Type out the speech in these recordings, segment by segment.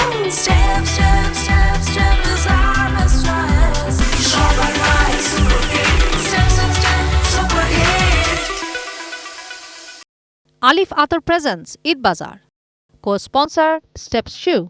Step, step, step, step is our best choice. Shop and buy, super fit. Step, step, step, super hit. Alif Atar presents Eid Bazaar. Co-sponsor Steps Shoe.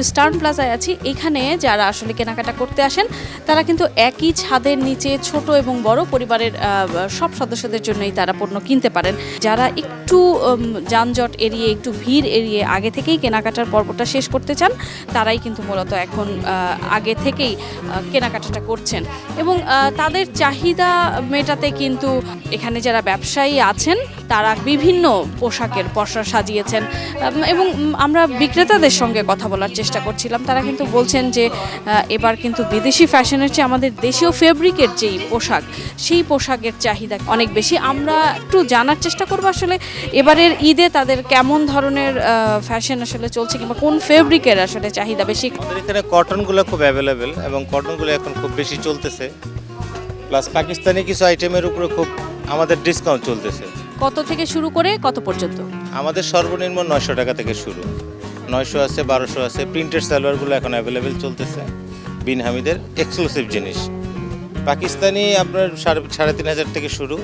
Stern প্লাজায় আছি। এখানে যারা আসলে কেনাকাটা করতে আসেন তারা কিন্তু একই ছাদের নিচে ছোট এবং বড় পরিবারের সব সদস্যদের জন্যই তারা পণ্য কিনতে পারেন। যারা একটু যানজট এড়িয়ে একটু ভিড় এড়িয়ে আগে থেকেই কেনাকাটার পর্বটা শেষ করতে চান তারাই কিন্তু মূলত এখন আগে থেকেই কেনাকাটাটা করছেন এবং তাদের চাহিদা মেটাতে কিন্তু এখানে যারা ব্যবসায়ী আছেন তারা বিভিন্ন পোশাকের পসরা সাজিয়েছেন এবং আমরা বিক্রেতাদের সঙ্গে কথা বলার চেষ্টা করছিলাম। তারা কিন্তু বলছেন যে এবার কিন্তু বিদেশি ফ্যাশনের চেয়ে আমাদের দেশীয় ফেব্রিকের যেই পোশাক সেই পোশাকের চাহিদা অনেক বেশি। আমরা একটু জানার চেষ্টা করব আসলে এবারের ঈদে তাদের কেমন ধরনের ফ্যাশন আসলে চলছে কিংবা কোন ফেব্রিকের আসলে চাহিদা বেশি। আমাদের এখানে কটনগুলো খুব অ্যাভেলেবেল এবং কটনগুলো এখন খুব বেশি চলতেছে, প্লাস পাকিস্তানি কিছু আইটেমের উপরে খুব আমাদের ডিসকাউন্ট চলতেছে। কত থেকে শুরু করে কত পর্যন্ত? আমাদের সর্বনিম্ন 900 টাকা থেকে শুরু, 900 আছে, 1200 আছে। প্রিন্টেড সালোয়ারগুলো এখন অ্যাভেলেবেল চলতেছে, বিন হামিদের এক্সক্লুসিভ জিনিস। পাকিস্তানি আপনার 3500 থেকে শুরু,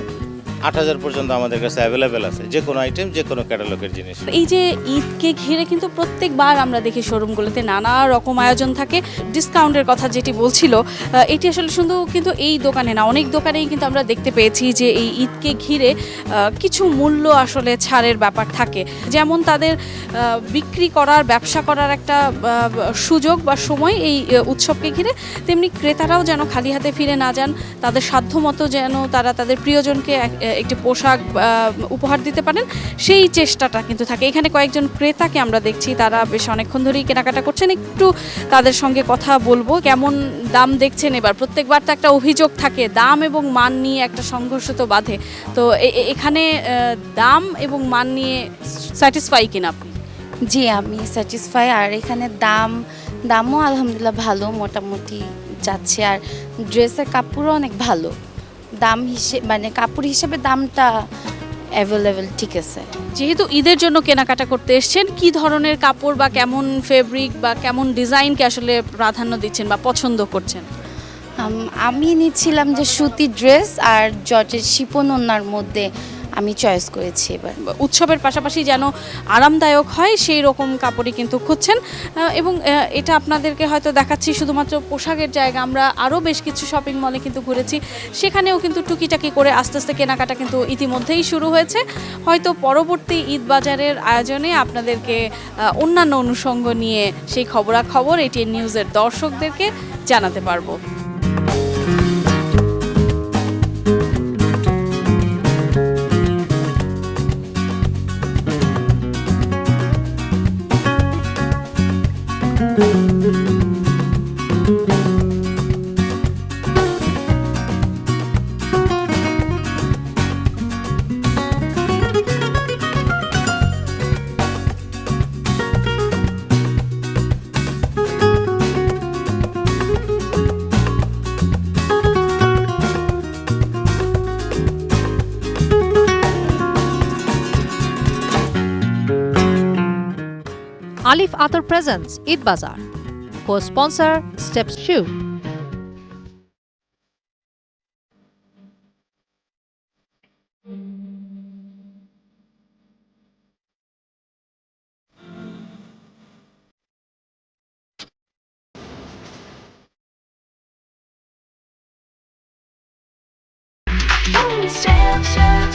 8000 পর্যন্ত আমাদের কাছে অ্যাভেলেবেল আছে, যে কোনো আইটেম, যে কোনো ক্যাটালগের জিনিস। এই যে ঈদকে ঘিরে কিন্তু প্রত্যেকবার আমরা দেখি শোরুমগুলোতে নানা রকম আয়োজন থাকে। ডিসকাউন্টের কথা যেটি বলছিল এটি আসলে শুধু কিন্তু এই দোকানে না, অনেক দোকানেই কিন্তু আমরা দেখতে পেয়েছি যে এই ঈদকে ঘিরে কিছু মূল্য আসলে ছাড়ের ব্যাপার থাকে। যেমন তাদের বিক্রি করার ব্যবসা করার একটা সুযোগ বা সময় এই উৎসবকে ঘিরে, তেমনি ক্রেতারাও যেন খালি হাতে ফিরে না যান, তাদের সাধ্যমতো যেন তারা তাদের প্রিয়জনকে একটি পোশাক উপহার দিতে পারেন সেই চেষ্টাটা কিন্তু থাকে। এখানে কয়েকজন ক্রেতাকে আমরা দেখছি, তারা বেশ অনেকক্ষণ ধরেই কেনাকাটা করছেন। একটু তাদের সঙ্গে কথা বলবো। কেমন দাম দেখছেন এবার? প্রত্যেকবার তো একটা অভিযোগ থাকে, দাম এবং মান নিয়ে একটা সংঘর্ষ তো বাধে। তো এখানে দাম এবং মান নিয়ে স্যাটিসফাই কিনা আপনি? জি, আমি স্যাটিসফাই। আর এখানে দামও আলহামদুলিল্লাহ ভালো, মোটামুটি যাচ্ছে। আর ড্রেসের কাপড়ও অনেক ভালো, দাম হিসেবে মানে কাপড় হিসেবে দামটা অ্যাভেলেবেল, ঠিক আছে। যেহেতু ঈদের জন্য কেনাকাটা করতে এসছেন, কি ধরনের কাপড় বা কেমন ফেব্রিক বা কেমন ডিজাইনকে আসলে প্রাধান্য দিচ্ছেন বা পছন্দ করছেন? আমি নিচ্ছিলাম যে সুতি ড্রেস আর জর্জের শিপন ওড়নার মধ্যে আমি চয়েস করেছি এবার। উৎসবের পাশাপাশি যেন আরামদায়ক হয় সেই রকম কাপড়ই কিন্তু খুঁজছেন এবং এটা আপনাদেরকে হয়তো দেখাচ্ছি শুধুমাত্র পোশাকের জায়গা। আমরা আরও বেশ কিছু শপিং মলে কিন্তু ঘুরেছি, সেখানেও কিন্তু টুকিটাকি করে আস্তে আস্তে কেনাকাটা কিন্তু ইতিমধ্যেই শুরু হয়েছে। হয়তো পরবর্তী ঈদ বাজারের আয়োজনে আপনাদেরকে অন্যান্য অনুষঙ্গ নিয়ে সেই খবরাখবর এটিএন নিউজের দর্শকদেরকে জানাতে পারবো। Alif Atar presents Eid Bazaar. Co-sponsor Steps Shoe. Stand, stand,